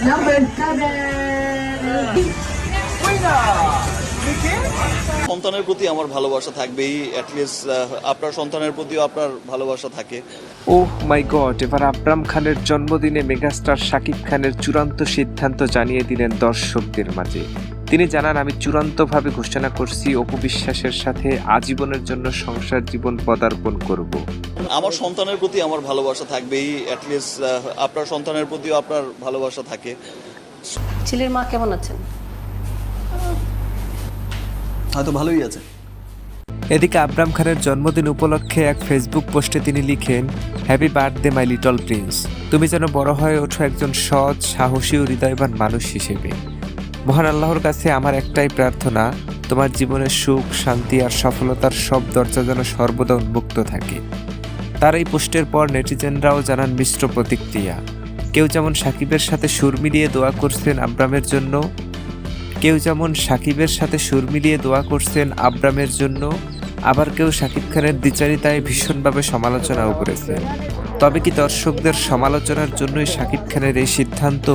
Number 7. সন্তানের প্রতি আমার ভালোবাসা থাকবেই, অ্যাটলিস্ট আপনার সন্তানের প্রতিও আপনার ভালোবাসা থাকে। ওহ মাই গড, এবার আবরাম খানের জন্মদিনে মেগাস্টার শাকিব খানের চূড়ান্ত সিদ্ধান্ত জানিয়ে দিলেন দর্শকদের মাঝে। তিনি জানান, আমি চূড়ান্তভাবে ঘোষণা করছি অপু বিশ্বাসের সাথে আজীবনের জন্য সংসার জীবন পদার্পণ করব। আমার সন্তানের প্রতি আমার ভালোবাসা থাকবেই, অ্যাটলিস্ট আপনার সন্তানের প্রতিও আপনার ভালোবাসা থাকে। ছেলের মা কেমন আছেন? হয়তো ভালোই আছে। এদিকে আবরাম খানের জন্মদিন উপলক্ষে এক ফেসবুক পোস্টে তিনি লিখেন, happy birthday my little Prince, তুমি যেন বড় হয়ে ওঠো একজন সৎ, সাহসী ও হৃদয়বান মানুষ হিসেবে। মহান আল্লাহর কাছে আমার একটাই প্রার্থনা, তোমার জীবনের সুখ, শান্তি আর সফলতার সব দরজা যেন সর্বদা উন্মুক্ত থাকে। তার এই পোস্টের পর নেটিজেনরাও জানান মিশ্র প্রতিক্রিয়া। কেউ যেমন সাকিবের সাথে সুর মিলিয়ে দোয়া করছেন আবরামের জন্য, আবরামের জন্য, আবার কেউ শাকিব খানের দ্বিচারিতায় ভীষণভাবে সমালোচনাও করেছেন। তবে কি দর্শকদের সমালোচনার জন্যই শাকিব খানের এই সিদ্ধান্ত?